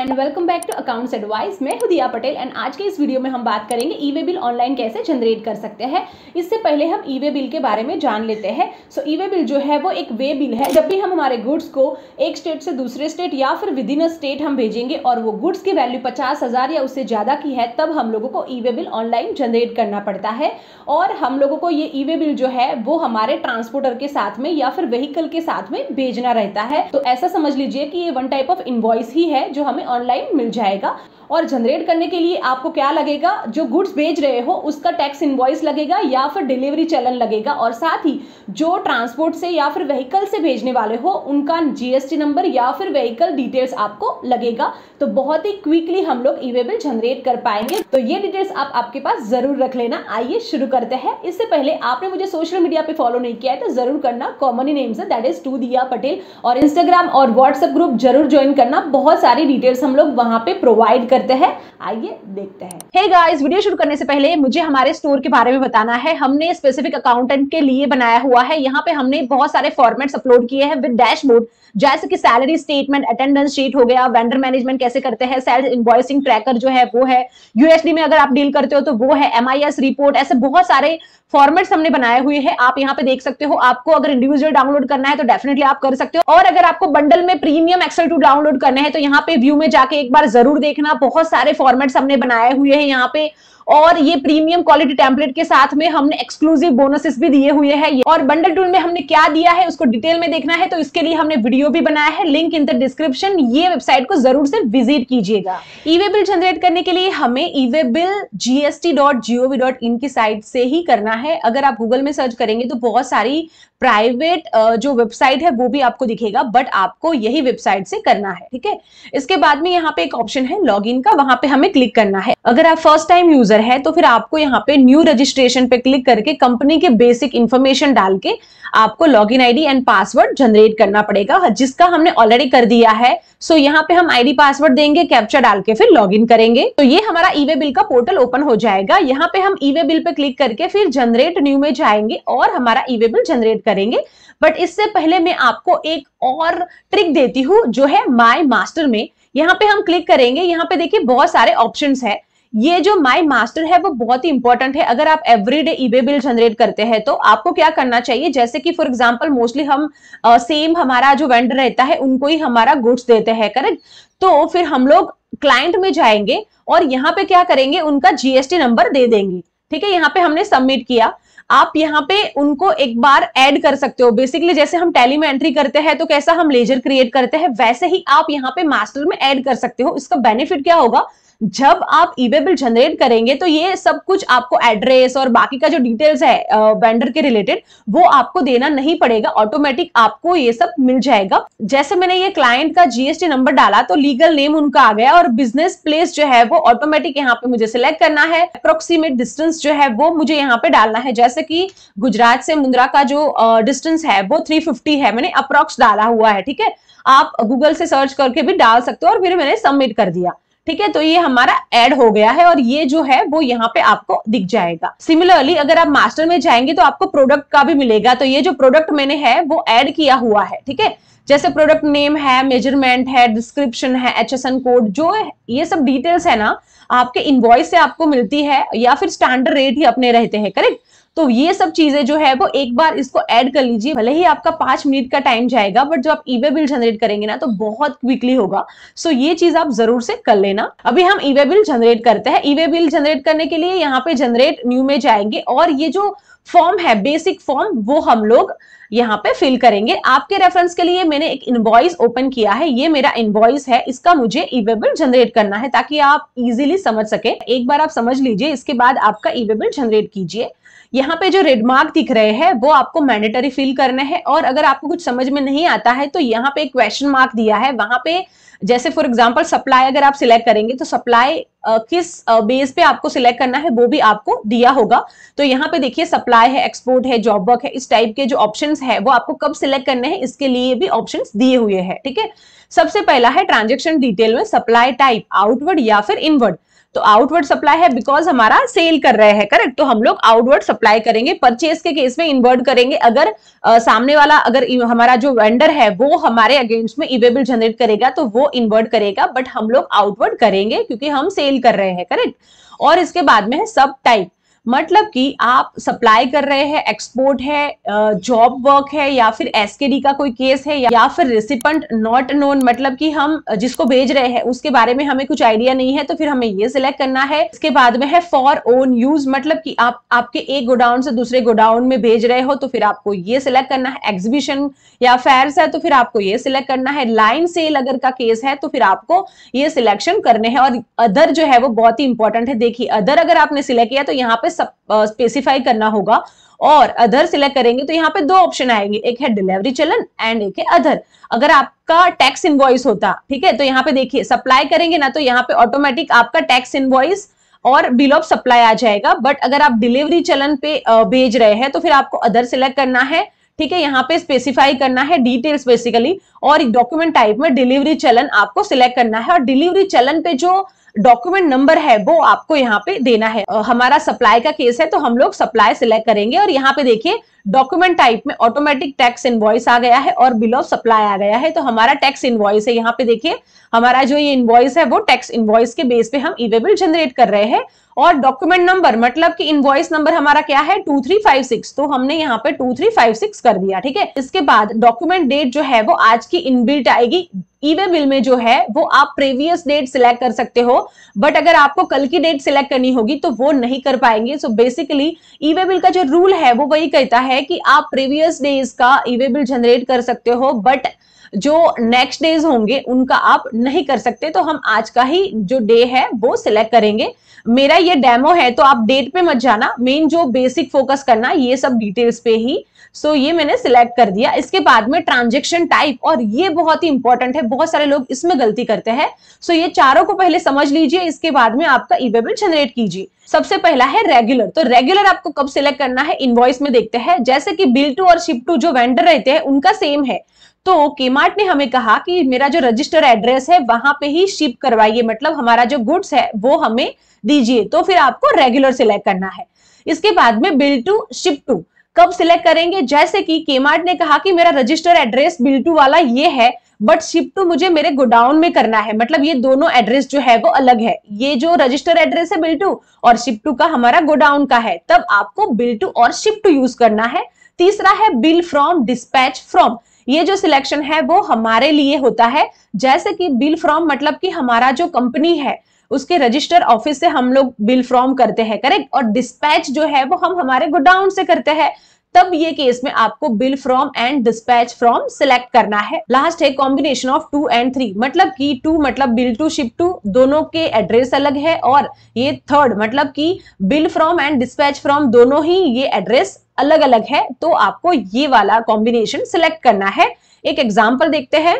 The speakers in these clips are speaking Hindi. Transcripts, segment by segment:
And welcome back to accounts advice. मैं हूं दिया पटेल एंड आज के इस वीडियो में हम बात करेंगे ई वे बिल ऑनलाइन कैसे जनरेट कर सकते हैं। इससे पहले हम ई वे बिल के बारे में जान लेते हैं। सो ई वे बिल जो है वो एक वे बिल है। जब भी हम हमारे गुड्स को एक स्टेट से दूसरे स्टेट या फिर विद इन अ स्टेट हम भेजेंगे और वो गुड्स की वैल्यू 50,000 या उससे ज़्यादा की है, तब हम लोगों को ई वे बिल ऑनलाइन जनरेट करना पड़ता है। और हम लोगों को ये ई वे बिल जो है वो हमारे ट्रांसपोर्टर के साथ में या फिर व्हीकल के साथ में भेजना रहता है। तो ऐसा समझ लीजिए कि ये वन टाइप ऑफ इनवॉइस ही है जो हमें ऑनलाइन मिल जाएगा। और जनरेट करने के लिए आपको क्या लगेगा, जो गुड्स भेज रहे हो उसका टैक्स इनवॉइस लगेगा या फिर डिलीवरी चलन लगेगा, और साथ ही जो ट्रांसपोर्ट से या फिर व्हीकल से भेजने वाले हो उनका जीएसटी नंबर या फिर व्हीकल डिटेल्स आपको लगेगा। तो बहुत ही क्विकली हम लोग ई वे बिल जनरेट कर पाएंगे। तो ये डिटेल्स आप आपके पास जरूर रख लेना। आइए शुरू करते हैं। इससे पहले आपने मुझे सोशल मीडिया पे फॉलो नहीं किया है तो जरूर करना। कॉमन ही नेम से that is to Diya Patel, और इंस्टाग्राम और व्हाट्सएप ग्रुप जरूर ज्वाइन करना। बहुत सारी डिटेल्स हम लोग वहां पे प्रोवाइड करते हैं। आइए देखते हैं। हे गाइस, वीडियो शुरू करने से पहले मुझे हमारे स्टोर के बारे में बताना है। हमने स्पेसिफिक अकाउंटेंट के लिए बनाया हुआ है। यहाँ पे हमने बहुत सारे फॉर्मेट्स अपलोड किए हैं विद डैशबोर्ड, जैसे कि सैलरी स्टेटमेंट, अटेंडेंस शीट हो गया, वेंडर मैनेजमेंट कैसे करते हैं, सेल्स इनवॉइसिंग ट्रैकर जो है वो है, यूएसडी में अगर आप डील करते हो तो वो है, एमआईएस रिपोर्ट, ऐसे बहुत सारे फॉर्मेट्स हमने बनाए हुए हैं। आप यहाँ पे देख सकते हो। आपको अगर इंडिविजुअल डाउनलोड करना है तो डेफिनेटली आप कर सकते हो, और अगर आपको बंडल में प्रीमियम एक्सेल 2 डाउनलोड करना है तो यहाँ पे व्यू में जाके एक बार जरूर देखना। बहुत सारे फॉर्मेट्स हमने बनाए हुए हैं यहाँ पे, और ये प्रीमियम क्वालिटी टेम्पलेट के साथ में हमने एक्सक्लूसिव बोनसेस भी दिए हुए हैं। और बंडल टूल में हमने क्या दिया है उसको डिटेल में देखना है तो इसके लिए हमने वीडियो भी बनाया है, लिंक इन द डिस्क्रिप्शन। ये वेबसाइट को जरूर से विजिट कीजिएगा। ई वे बिल जनरेट करने के लिए हमें ई वे बिल gst.gov.in की साइट से ही करना है। अगर आप गूगल में सर्च करेंगे तो बहुत सारी प्राइवेट जो वेबसाइट है वो भी आपको दिखेगा, बट आपको यही वेबसाइट से करना है, ठीक है। इसके बाद में यहाँ पे एक ऑप्शन है लॉगिन का, वहां पे हमें क्लिक करना है। अगर आप फर्स्ट टाइम यूजर है तो फिर आपको यहाँ पे न्यू रजिस्ट्रेशन पे क्लिक करके कंपनी के बेसिक इंफॉर्मेशन डाल के आपको login ID and password generate करना पड़ेगा, जिसका हमने ऑलरेडी कर दिया है। सो यहाँ पे हम आईडी पासवर्ड देंगे, कैप्चा डाल के फिर लॉगिन करेंगे तो ये हमारा ई वे बिल का पोर्टल ओपन हो जाएगा। यहाँ पे हम ई वे बिल पे क्लिक करके फिर जनरेट न्यू में जाएंगे और हमारा ई वे बिल जनरेट करेंगे। बट इससे पहले मैं आपको एक और ट्रिक देती हूँ जो है माई मास्टर में। यहाँ पे हम क्लिक करेंगे। यहाँ पे देखिए बहुत सारे ऑप्शंस है। ये जो माई मास्टर है वो बहुत ही इंपॉर्टेंट है। अगर आप एवरीडे ई वे बिल जनरेट करते हैं तो आपको क्या करना चाहिए, जैसे कि फॉर एग्जांपल मोस्टली हम सेम हमारा जो वेंडर रहता है उनको ही हमारा गुड्स देते हैं, करेक्ट। तो फिर हम लोग क्लाइंट में जाएंगे और यहाँ पे क्या करेंगे, उनका जीएसटी नंबर दे देंगे, ठीक है। यहाँ पे हमने सबमिट किया। आप यहाँ पे उनको एक बार ऐड कर सकते हो। बेसिकली जैसे हम टैली में एंट्री करते हैं तो कैसा हम लेजर क्रिएट करते हैं, वैसे ही आप यहाँ पे मास्टर में ऐड कर सकते हो। इसका बेनिफिट क्या होगा, जब आप ई वे बिल जनरेट करेंगे तो ये सब कुछ आपको एड्रेस और बाकी का जो डिटेल्स है वेंडर के रिलेटेड वो आपको देना नहीं पड़ेगा, ऑटोमेटिक आपको ये सब मिल जाएगा। जैसे मैंने ये क्लाइंट का जीएसटी नंबर डाला तो लीगल नेम उनका आ गया, और बिजनेस प्लेस जो है वो ऑटोमेटिक यहाँ पे मुझे सिलेक्ट करना है। अप्रोक्सीमेट डिस्टेंस जो है वो मुझे यहाँ पे डालना है, जैसे कि गुजरात से मुंद्रा का जो डिस्टेंस है वो 350 है, मैंने अप्रोक्स डाला हुआ है, ठीक है। आप गूगल से सर्च करके भी डाल सकते हो, और फिर मैंने सबमिट कर दिया, ठीक है। तो ये हमारा ऐड हो गया है और ये जो है वो यहाँ पे आपको दिख जाएगा। सिमिलरली अगर आप मास्टर में जाएंगे तो आपको प्रोडक्ट का भी मिलेगा। तो ये जो प्रोडक्ट मैंने है वो ऐड किया हुआ है, ठीक है। जैसे प्रोडक्ट नेम है, मेजरमेंट है, डिस्क्रिप्शन है, HSN कोड, जो है ये सब डिटेल्स है ना आपके इनवॉइस से आपको मिलती है, या फिर स्टैंडर्ड रेट ही अपने रहते हैं, करेक्ट। तो ये सब चीजें जो है वो एक बार इसको ऐड कर लीजिए। भले ही आपका 5 मिनट का टाइम जाएगा, बट जब आप ई वे बिल जनरेट करेंगे ना तो बहुत क्विकली होगा। सो ये चीज आप जरूर से कर लेना। अभी हम ई वे बिल जनरेट करते हैं। ई वे बिल जनरेट करने के लिए यहाँ पे जनरेट न्यू में जाएंगे, और ये जो फॉर्म है बेसिक फॉर्म वो हम लोग यहाँ पे फिल करेंगे। आपके रेफरेंस के लिए मैंने एक इनवॉइस ओपन किया है। ये मेरा इनवॉइस है, इसका मुझे ई वे बिल जनरेट करना है ताकि आप इजीली समझ सके। एक बार आप समझ लीजिए, इसके बाद आपका ई वे बिल जनरेट कीजिए। यहाँ पे जो रेड मार्क दिख रहे हैं वो आपको मैंडेटरी फिल करने हैं, और अगर आपको कुछ समझ में नहीं आता है तो यहाँ पे एक क्वेश्चन मार्क दिया है, वहां पे जैसे फॉर एग्जांपल सप्लाई अगर आप सिलेक्ट करेंगे तो सप्लाई किस बेस पे आपको सिलेक्ट करना है वो भी आपको दिया होगा। तो यहाँ पे देखिए सप्लाई है, एक्सपोर्ट है, जॉब वर्क है, इस टाइप के जो ऑप्शंस है वो आपको कब सिलेक्ट करने हैं इसके लिए भी ऑप्शंस दिए हुए हैं, ठीक है। सबसे पहला है ट्रांजेक्शन डिटेल में सप्लाई टाइप आउटवर्ड या फिर इनवर्ड। तो आउटवर्ड सप्लाई है बिकॉज हमारा सेल कर रहे हैं, करेक्ट, तो हम लोग आउटवर्ड सप्लाई करेंगे। परचेज के केस में इन्वर्ट करेंगे, अगर सामने वाला अगर हमारा जो वेंडर है वो हमारे अगेंस्ट में ई वे बिल जनरेट करेगा तो वो इन्वर्ट करेगा, बट हम लोग आउटवर्ड करेंगे क्योंकि हम सेल कर रहे हैं, करेक्ट। और इसके बाद में है सब टाइप, मतलब कि आप सप्लाई कर रहे हैं, एक्सपोर्ट है, जॉब वर्क है, या फिर एसकेडी का कोई केस है, या फिर रेसिपेंट नॉट नोन, मतलब कि हम जिसको भेज रहे हैं उसके बारे में हमें कुछ आइडिया नहीं है, तो फिर हमें ये सिलेक्ट करना है। इसके बाद में है फॉर ओन यूज, मतलब कि आप आपके एक गोडाउन से दूसरे गोडाउन में भेज रहे हो तो फिर आपको ये सिलेक्ट करना है। एग्जीबिशन या फेयर्स है तो फिर आपको ये सिलेक्ट करना है। लाइन सेल अगर का केस है तो फिर आपको ये सिलेक्शन करने हैं। और अदर जो है वो बहुत ही इंपॉर्टेंट है। देखिए, अदर अगर आपने सिलेक्ट किया तो यहाँ पे स्पेसिफाई करना होगा, और अदर सिलेक्ट करेंगे तो यहाँ पे दो ऑप्शन आएंगे, एक है डिलीवरी चलन एंड एक है अदर। अगर आपका टैक्स इनवॉइस होता, ठीक है, तो यहाँ पे देखिए सप्लाई करेंगे ना तो यहाँ पे ऑटोमेटिक आपका टैक्स इनवॉइस और बिल ऑफ सप्लाई आ जाएगा। बट अगर आप डिलीवरी चलन पे भेज रहे हैं तो फिर आपको अदर सिलेक्ट करना है, ठीक है। यहाँ पे स्पेसिफाई करना है डिटेल्स बेसिकली, और डॉक्यूमेंट टाइप में डिलीवरी चलन आपको सिलेक्ट करना है, और डिलीवरी चलन पे जो डॉक्यूमेंट नंबर है वो आपको यहाँ पे देना है। हमारा सप्लाई का केस है तो हम लोग सप्लाई सिलेक्ट करेंगे, और यहाँ पे देखिए डॉक्यूमेंट टाइप में ऑटोमेटिक टैक्स इनवॉइस आ गया है और बिल ऑफ सप्लाई आ गया है, तो हमारा टैक्स इनवॉइस है। यहाँ पे देखिए हमारा जो ये इनवॉइस है वो टैक्स इनवॉइस के बेस पे हम ई वे बिल जनरेट कर रहे हैं। और डॉक्यूमेंट नंबर मतलब कि इनवॉइस नंबर हमारा क्या है 2356, तो हमने यहाँ पे 2356 कर दिया, ठीक है। इसके बाद डॉक्यूमेंट डेट जो है वो आज की इनबिल्ट आएगी। ई वे बिल में जो है वो आप प्रीवियस डेट सिलेक्ट कर सकते हो, बट अगर आपको कल की डेट सिलेक्ट करनी होगी तो वो नहीं कर पाएंगे। सो बेसिकली ई वे बिल का जो रूल है वो वही कहता है कि आप प्रीवियस डेज का ई वे बिल जनरेट कर सकते हो, बट जो नेक्स्ट डेज होंगे उनका आप नहीं कर सकते। तो हम आज का ही जो डे है वो सिलेक्ट करेंगे। मेरा ये डेमो है तो आप डेट पे मत जाना, मेन जो बेसिक फोकस करना ये सब डिटेल्स पे ही। सो ये मैंने सिलेक्ट कर दिया। इसके बाद में ट्रांजैक्शन टाइप, और ये बहुत ही इंपॉर्टेंट है, बहुत सारे लोग इसमें गलती करते हैं। सो ये चारों को पहले समझ लीजिए, इसके बाद में आपका ई वे बिल जनरेट कीजिए। सबसे पहला है रेगुलर। तो रेगुलर आपको कब सिलेक्ट करना है, इनवॉइस में देखते हैं। जैसे कि बिल टू और शिप टू जो वेंडर रहते हैं उनका सेम है, तो केमार्ट ने हमें कहा कि मेरा जो रजिस्टर एड्रेस है वहां पे ही शिप करवाइए, मतलब हमारा जो गुड्स है वो हमें दीजिए, तो फिर आपको रेगुलर सिलेक्ट करना है। इसके बाद में बिल टू शिप टू कब सिलेक्ट करेंगे, जैसे कि केमार्ट ने कहा कि मेरा रजिस्टर एड्रेस बिल टू वाला ये है, बट शिप टू मुझे मेरे गोडाउन में करना है, मतलब ये दोनों एड्रेस जो है वो अलग है। ये जो रजिस्टर एड्रेस है बिल टू और शिप टू का हमारा गोडाउन का है, तब आपको बिल टू और शिप टू यूज करना है। तीसरा है बिल फ्रॉम डिस्पैच फ्रॉम। ये जो सिलेक्शन है वो हमारे लिए होता है, जैसे कि बिल फ्रॉम मतलब कि हमारा जो कंपनी है उसके रजिस्टर ऑफिस से हम लोग बिल फ्रॉम करते हैं, करेक्ट, और डिस्पैच जो है वो हम हमारे गोडाउन से करते हैं, तब ये केस में आपको bill from and dispatch from select करना है। लास्ट है कॉम्बिनेशन ऑफ 2 and 3, मतलब कि 2 मतलब बिल टू शिप टू दोनों के एड्रेस अलग है, और ये थर्ड मतलब कि bill from and dispatch from दोनों ही ये एड्रेस अलग अलग है, तो आपको ये वाला कॉम्बिनेशन सिलेक्ट करना है। एक एग्जांपल देखते हैं।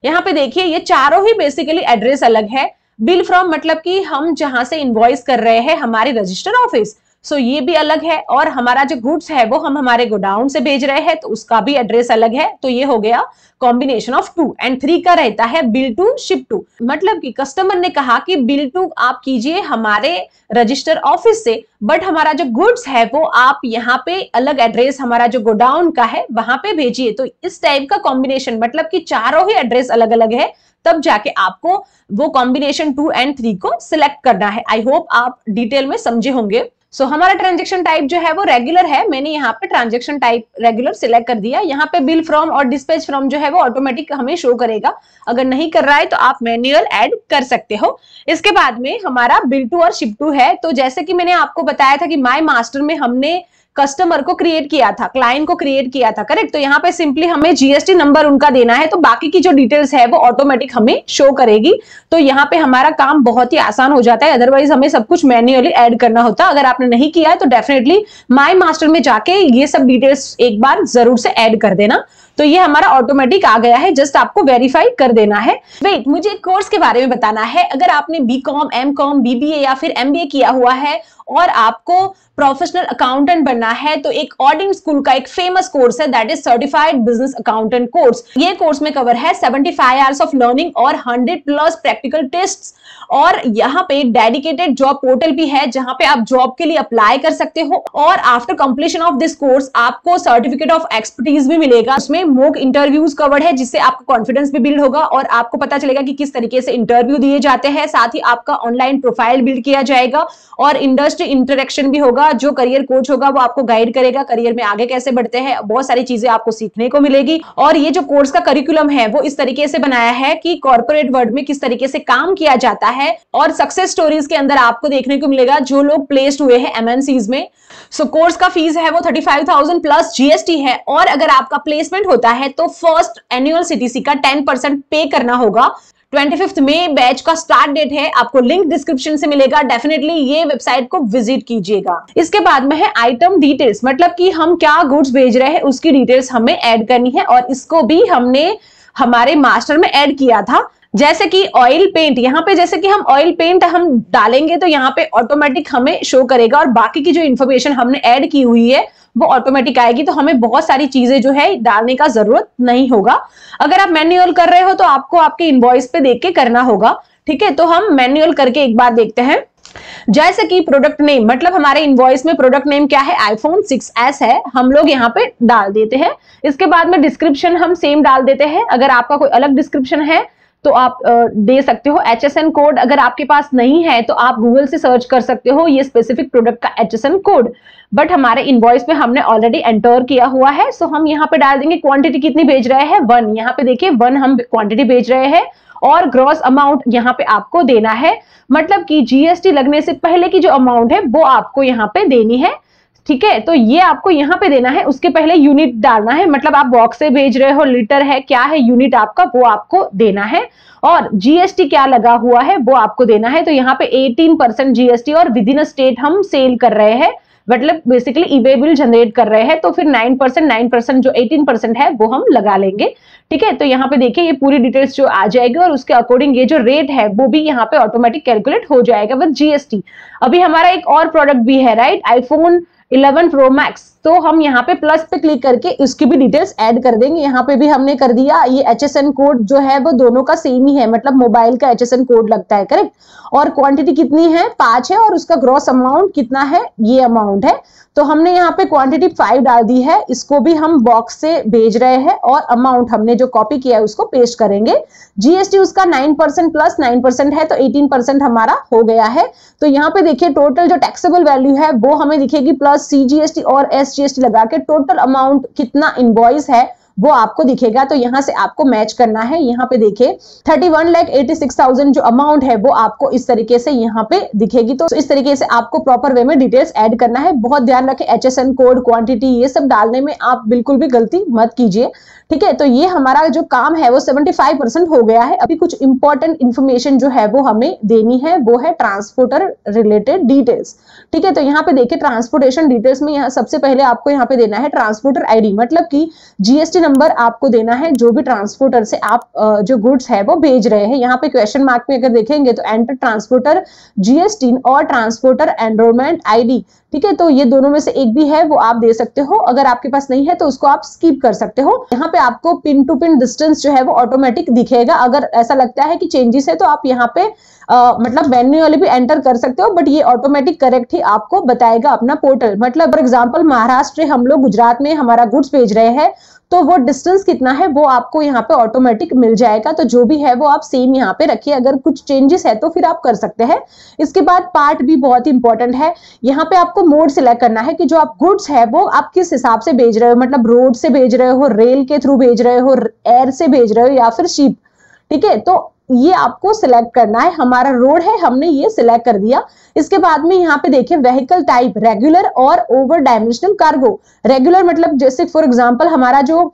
यहाँ पे देखिए ये चारों ही बेसिकली एड्रेस अलग है। बिल फ्रॉम मतलब कि हम जहां से इनवॉइस कर रहे हैं हमारी रजिस्टर ऑफिस, सो ये भी अलग है, और हमारा जो गुड्स है वो हम हमारे गोडाउन से भेज रहे हैं तो उसका भी एड्रेस अलग है। तो ये हो गया कॉम्बिनेशन ऑफ 2 and 3 का रहता है बिल टू शिप टू, मतलब कि कस्टमर ने कहा कि बिल टू आप कीजिए हमारे रजिस्टर ऑफिस से, बट हमारा जो गुड्स है वो आप यहाँ पे अलग एड्रेस हमारा जो गोडाउन का है वहां पे भेजिए। तो इस टाइप का कॉम्बिनेशन मतलब कि चारों ही एड्रेस अलग अलग है, तब जाके आपको वो कॉम्बिनेशन 2 and 3 को सिलेक्ट करना है। आई होप आप डिटेल में समझे होंगे। सो हमारा ट्रांजैक्शन टाइप जो है वो रेगुलर है। मैंने यहाँ पे ट्रांजैक्शन टाइप रेगुलर सिलेक्ट कर दिया। यहाँ पे बिल फ्रॉम और डिस्पैच फ्रॉम जो है वो ऑटोमेटिक हमें शो करेगा, अगर नहीं कर रहा है तो आप मैन्युअल ऐड कर सकते हो। इसके बाद में हमारा बिल टू और शिप टू है। तो जैसे कि मैंने आपको बताया था कि माई मास्टर में हमने कस्टमर को क्रिएट किया था, क्लाइंट को क्रिएट किया था, करेक्ट। तो यहाँ पे सिंपली हमें जीएसटी नंबर उनका देना है, तो बाकी की जो डिटेल्स है वो ऑटोमेटिक हमें शो करेगी। तो यहाँ पे हमारा काम बहुत ही आसान हो जाता है, अदरवाइज हमें सब कुछ मैन्युअली ऐड करना होता। अगर आपने नहीं किया है तो डेफिनेटली माई मास्टर में जाके ये सब डिटेल्स एक बार जरूर से ऐड कर देना। तो ये हमारा ऑटोमेटिक आ गया है, जस्ट आपको वेरीफाई कर देना है। वेट, मुझे एक कोर्स के बारे में बताना है। अगर आपने बीकॉम, एमकॉम, बीबीए या फिर एमबीए किया हुआ है और आपको प्रोफेशनल अकाउंटेंट बनना है, तो एक ऑडिंग स्कूल का एक फेमस कोर्स है, that is certified business accountant course. ये कोर्स में कवर है 75 आवर्स ऑफ लर्निंग और 100+ प्रैक्टिकल टेस्ट्स, और यहाँ पे डेडिकेटेड जॉब पोर्टल भी है जहां पे आप जॉब के लिए अप्लाई कर सकते हो। और after completion of this course आपको सर्टिफिकेट ऑफ एक्सपर्टीज भी मिलेगा। उसमें मॉक इंटरव्यूज कवर्ड है, जिससे आपका कॉन्फिडेंस भी बिल्ड होगा और आपको पता चलेगा कि किस तरीके से इंटरव्यू दिए जाते हैं। साथ ही आपका ऑनलाइन प्रोफाइल बिल्ड किया जाएगा और इंडस्ट्री इंटरेक्शन भी होगा। जो करियर कोच होगा वो आपको गाइड करेगा करियर में आगे कैसे बढ़ते हैं। बहुत सारी चीजें आपको सीखने को मिलेगी। और ये जो कोर्स का करिकुलम है वो इस तरीके से बनाया है कि कॉर्पोरेट वर्ल्ड में किस तरीके से काम किया जाता है, और सक्सेस स्टोरीज के अंदर आपको देखने को मिलेगा जो लोग प्लेस्ड हुए हैं एमएनसीज में। सो कोर्स का फीस है वो 35,000 प्लस जीएसटी है। और अगर आपका प्लेसमेंट होता है तो फर्स्ट एनुअल सीटीसी का 10% पे करना होगा। 25 मई बैच का स्टार्ट डेट है, आपको लिंक डिस्क्रिप्शन से मिलेगा। डेफिनेटली ये वेबसाइट को विजिट कीजिएगा। इसके बाद में है आइटम डिटेल्स, मतलब कि हम क्या गुड्स भेज रहे हैं उसकी डिटेल्स हमें ऐड करनी है, और इसको भी हमने हमारे मास्टर में ऐड किया था। जैसे कि ऑयल पेंट, यहाँ पे जैसे कि हम ऑयल पेंट हम डालेंगे तो यहाँ पे ऑटोमेटिक हमें शो करेगा, और बाकी की जो इन्फॉर्मेशन हमने ऐड की हुई है वो ऑटोमेटिक आएगी। तो हमें बहुत सारी चीजें जो है डालने का जरूरत नहीं होगा। अगर आप मैन्युअल कर रहे हो तो आपको आपके इनवॉइस पे देख के करना होगा। ठीक है, तो हम मैन्युअल करके एक बार देखते हैं। जैसे कि प्रोडक्ट नेम, मतलब हमारे इनवॉइस में प्रोडक्ट नेम क्या है, iPhone 6s है, हम लोग यहाँ पे डाल देते हैं। इसके बाद में डिस्क्रिप्शन हम सेम डाल देते हैं। अगर आपका कोई अलग डिस्क्रिप्शन है तो आप दे सकते हो। HSN कोड अगर आपके पास नहीं है तो आप गूगल से सर्च कर सकते हो ये स्पेसिफिक प्रोडक्ट का HSN कोड, बट हमारे इनवॉइस में हमने ऑलरेडी एंटर किया हुआ है। सो हम यहाँ पे डाल देंगे क्वांटिटी कितनी भेज रहे हैं, 1। यहाँ पे देखिए 1 हम क्वांटिटी भेज रहे हैं, और ग्रॉस अमाउंट यहाँ पे आपको देना है, मतलब कि जीएसटी लगने से पहले की जो अमाउंट है वो आपको यहाँ पे देनी है। ठीक है, तो ये आपको यहाँ पे देना है। उसके पहले यूनिट डालना है, मतलब आप बॉक्स से भेज रहे हो, लीटर है, क्या है यूनिट आपका, वो आपको देना है। और जीएसटी क्या लगा हुआ है वो आपको देना है। तो यहाँ पे 18% जीएसटी, और विद इन अ स्टेट हम सेल कर रहे हैं, मतलब बेसिकली ई-वे बिल जनरेट कर रहे हैं। तो फिर 9% जो 18% है वो हम लगा लेंगे। ठीक है, तो यहाँ पे देखिए ये पूरी डिटेल्स जो आ जाएगी, और उसके अकॉर्डिंग ये जो रेट है वो भी यहाँ पे ऑटोमेटिक कैलकुलेट हो जाएगा विद जीएसटी। अभी हमारा एक और प्रोडक्ट भी है, राइट, iPhone 11 Pro Max। तो हम यहाँ पे प्लस पे क्लिक करके उसकी भी डिटेल्स ऐड कर देंगे। यहाँ पे भी हमने कर दिया। ये HSN कोड जो है वो दोनों का सेम ही है, मतलब मोबाइल का HSN कोड लगता है, करेक्ट। और क्वांटिटी कितनी है, 5 है, और उसका ग्रॉस अमाउंट कितना है, ये अमाउंट है। तो हमने यहाँ पे क्वांटिटी 5 डाल दी है। इसको भी हम बॉक्स से भेज रहे हैं, और अमाउंट हमने जो कॉपी किया है उसको पेस्ट करेंगे। जीएसटी उसका 9% प्लस 9% है, तो 18% हमारा हो गया है। तो यहाँ पे देखिए टोटल जो टैक्सेबल वैल्यू है वो हमें दिखेगी, प्लस CGST और SGST लगा के टोटल अमाउंट कितना इनवॉइस है वो आपको दिखेगा। तो यहाँ से आपको मैच करना है। यहाँ पे देखिए 31,86,000 जो अमाउंट है वो आपको इस तरीके से यहाँ पे दिखेगी। तो इस तरीके से आपको प्रॉपर वे में डिटेल्स ऐड करना है। बहुत ध्यान रखें, HSN कोड, क्वांटिटी, ये सब डालने में आप बिल्कुल भी गलती मत कीजिए। ठीक है, तो ये हमारा जो काम है वो 75% हो गया है। अभी कुछ इंपॉर्टेंट इंफॉर्मेशन जो है वो हमें देनी है, वो है ट्रांसपोर्टर रिलेटेड डिटेल्स। ठीक है, तो यहाँ पे देखिए ट्रांसपोर्टेशन डिटेल्स में यहाँ सबसे पहले आपको यहाँ पे देना है ट्रांसपोर्टर आईडी, मतलब कि जीएसटी नंबर आपको देना है जो भी ट्रांसपोर्टर से आप जो गुड्स है वो भेज रहे हैं। यहाँ पे क्वेश्चन मार्क में अगर देखेंगे तो एंटर ट्रांसपोर्टर जीएसटी और ट्रांसपोर्टर एनरोलमेंट आईडी। ठीक है, तो ये दोनों में से एक भी है वो आप दे सकते हो। अगर आपके पास नहीं है तो उसको आप स्किप कर सकते हो। यहाँ पे आपको पिन टू पिन डिस्टेंस जो है वो ऑटोमेटिक दिखेगा। अगर ऐसा लगता है कि चेंजेस है तो आप यहाँ पे मतलब मैन्युअली भी एंटर कर सकते हो, बट ये ऑटोमेटिक करेक्ट ही आपको बताएगा अपना पोर्टल। मतलब फॉर एग्जांपल महाराष्ट्र हम लोग गुजरात में हमारा गुड्स भेज रहे हैं, तो वो डिस्टेंस कितना है वो आपको यहाँ पे ऑटोमेटिक मिल जाएगा। तो जो भी है वो आप सेम यहाँ पे रखिए। अगर कुछ चेंजेस है तो फिर आप कर सकते हैं। इसके बाद पार्ट भी बहुत ही इंपॉर्टेंट है। यहाँ पे आपको मोड सिलेक्ट करना है कि जो आप गुड्स है वो आप किस हिसाब से भेज रहे हो, मतलब रोड से भेज रहे हो, रेल के थ्रू भेज रहे हो, एयर से भेज रहे हो या फिर शिप। ठीक है, तो ये आपको सिलेक्ट करना है। हमारा रोड है, हमने ये सिलेक्ट कर दिया। इसके बाद में यहाँ पे देखिए व्हीकल टाइप रेगुलर और ओवर डायमेंशनल कार्गो। रेगुलर मतलब जैसे फॉर एग्जांपल हमारा जो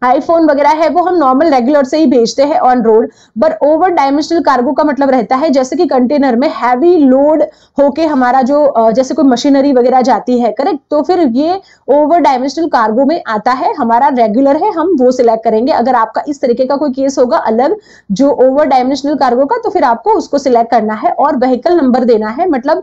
आईफोन वगैरह है वो हम नॉर्मल रेगुलर से ही भेजते हैं on road. But over dimensional cargo का मतलब रहता है जैसे कि कंटेनर में हैवी लोड होके हमारा जो जैसे कोई मशीनरी वगैरह जाती है, करेक्ट, तो फिर ये ओवर डायमेंशनल कार्गो में आता है। हमारा रेगुलर है, हम वो सिलेक्ट करेंगे। अगर आपका इस तरीके का कोई केस होगा अलग जो ओवर डायमेंशनल कार्गो का, तो फिर आपको उसको सिलेक्ट करना है और व्हीकल नंबर देना है। मतलब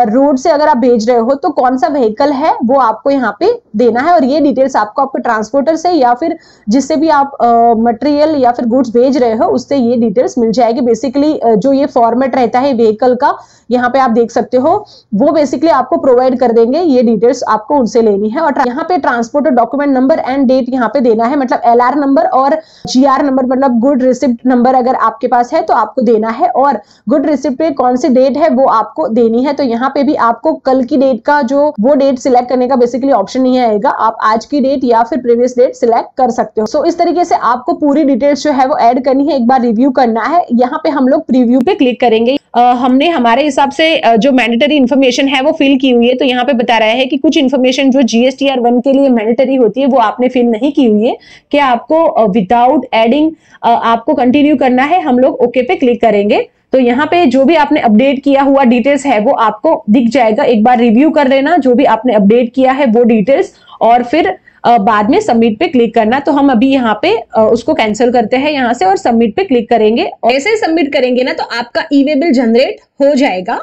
रोड से अगर आप भेज रहे हो तो कौन सा व्हीकल है वो आपको यहाँ पे देना है, और ये डिटेल्स आपको आपके ट्रांसपोर्टर से या फिर जिससे भी आप मटेरियल या फिर गुड्स भेज रहे हो उससे ये डिटेल्स मिल जाएगी। बेसिकली जो ये फॉर्मेट रहता है व्हीकल का, यहाँ पे आप देख सकते हो, वो बेसिकली आपको प्रोवाइड कर देंगे। ये डिटेल्स आपको उनसे लेनी है। और यहाँ पे transporter document number and date यहाँ पे देना है। मतलब LR नंबर और GR नंबर, मतलब गुड रिसिप्ट नंबर अगर आपके पास है तो आपको देना है, और गुड रिसिप्ट पे कौन सी डेट है वो आपको देनी है। तो यहाँ पे भी आपको कल की डेट का जो वो डेट सिलेक्ट करने का बेसिकली ऑप्शन नहीं आएगा, आप आज की डेट या फिर प्रीवियस डेट सिलेक्ट कर सकते हो। सो इस तरीके से आपको पूरी डिटेल्स जो है वो ऐड करनी है, एक बार रिव्यू करना है। यहाँ पे हम लोग प्रीव्यू पे क्लिक करेंगे। हमने हमारे हिसाब से जो मैंडेटरी इन्फॉर्मेशन है वो फिल की हुई है। तो यहाँ पे बता रहा है कि कुछ इन्फॉर्मेशन जो GSTR 1 के लिए मैंडेटरी होती है वो आपने फिल नहीं की हुई है, कि आपको विदाउट एडिंग आपको कंटिन्यू करना है। हम लोग ओके पे क्लिक करेंगे तो यहाँ पे जो भी आपने अपडेट किया हुआ डिटेल्स है वो आपको दिख जाएगा। एक बार रिव्यू कर लेना जो भी आपने अपडेट किया है वो डिटेल्स, और फिर बाद में सबमिट पे क्लिक करना। तो हम अभी यहाँ पे उसको कैंसिल करते हैं यहाँ से और सबमिट पे क्लिक करेंगे। ऐसे ही सबमिट करेंगे ना तो आपका ई-वे बिल जनरेट हो जाएगा।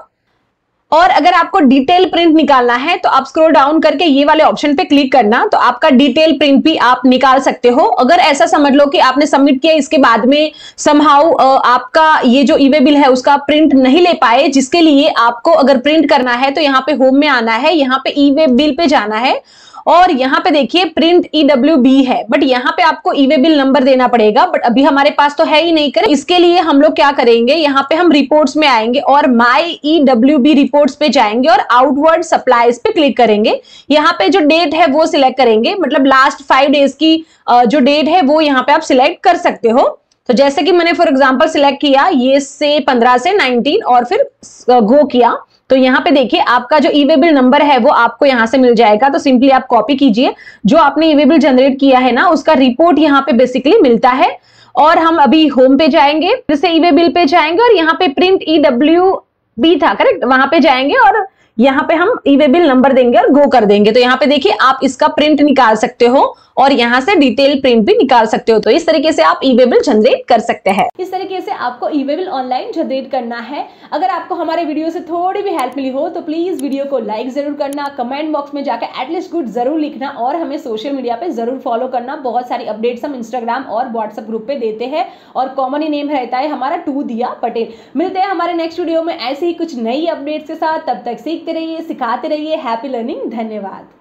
और अगर आपको डिटेल प्रिंट निकालना है तो आप स्क्रॉल डाउन करके ये वाले ऑप्शन पे क्लिक करना, तो आपका डिटेल प्रिंट भी आप निकाल सकते हो। अगर ऐसा समझ लो कि आपने सबमिट किया, इसके बाद में समहाउ आपका ये जो ई-वे बिल है उसका प्रिंट नहीं ले पाए, जिसके लिए आपको अगर प्रिंट करना है तो यहाँ पे होम में आना है, यहाँ पे ई-वे बिल पे जाना है और यहाँ पे देखिए प्रिंट EWB है, बट यहाँ पे आपको ई-वे बिल नंबर देना पड़ेगा। बट अभी हमारे पास तो है ही नहीं। करें इसके लिए हम लोग क्या करेंगे, यहाँ पे हम रिपोर्ट्स में आएंगे और माई EWB रिपोर्ट्स पे जाएंगे और आउटवर्ड सप्लाईज पे क्लिक करेंगे। यहाँ पे जो डेट है वो सिलेक्ट करेंगे, मतलब लास्ट 5 डेज की जो डेट है वो यहाँ पे आप सिलेक्ट कर सकते हो। तो जैसे कि मैंने फॉर एग्जांपल सिलेक्ट किया ये से 15 से 19 और फिर गो किया, तो यहाँ पे देखिए आपका जो ई-वे बिल नंबर है वो आपको यहाँ से मिल जाएगा। तो सिंपली आप कॉपी कीजिए, जो आपने ई-वे बिल जनरेट किया है ना उसका रिपोर्ट यहाँ पे बेसिकली मिलता है। और हम अभी होम पे जाएंगे, फिर से ई-वे बिल पे जाएंगे और यहाँ पे प्रिंट EWB था, करेक्ट, वहां पे जाएंगे और यहाँ पे हम ई-वे बिल नंबर देंगे और गो कर देंगे। तो यहाँ पे देखिए आप इसका प्रिंट निकाल सकते हो और यहाँ से डिटेल प्रिंट भी निकाल सकते हो। तो इस तरीके से आप ई-वे बिल जनरेट कर सकते हैं। इस तरीके से आपको ई-वे बिल ऑनलाइन जनरेट करना है। अगर आपको हमारे वीडियो से थोड़ी भी हेल्प मिली हो तो प्लीज वीडियो को लाइक जरूर करना, कमेंट बॉक्स में जाकर एटलीस्ट गुड जरूर लिखना और हमें सोशल मीडिया पे जरूर फॉलो करना। बहुत सारी अपडेट्स हम इंस्टाग्राम और व्हाट्सएप ग्रुप पे देते हैं और कॉमन ही नेम रहता है हमारा टू दिया पटेल। मिलते हैं हमारे नेक्स्ट वीडियो में ऐसे ही कुछ नई अपडेट्स के साथ। तब तक सीखते रहिए, सिखाते रहिए। Happy learning. धन्यवाद।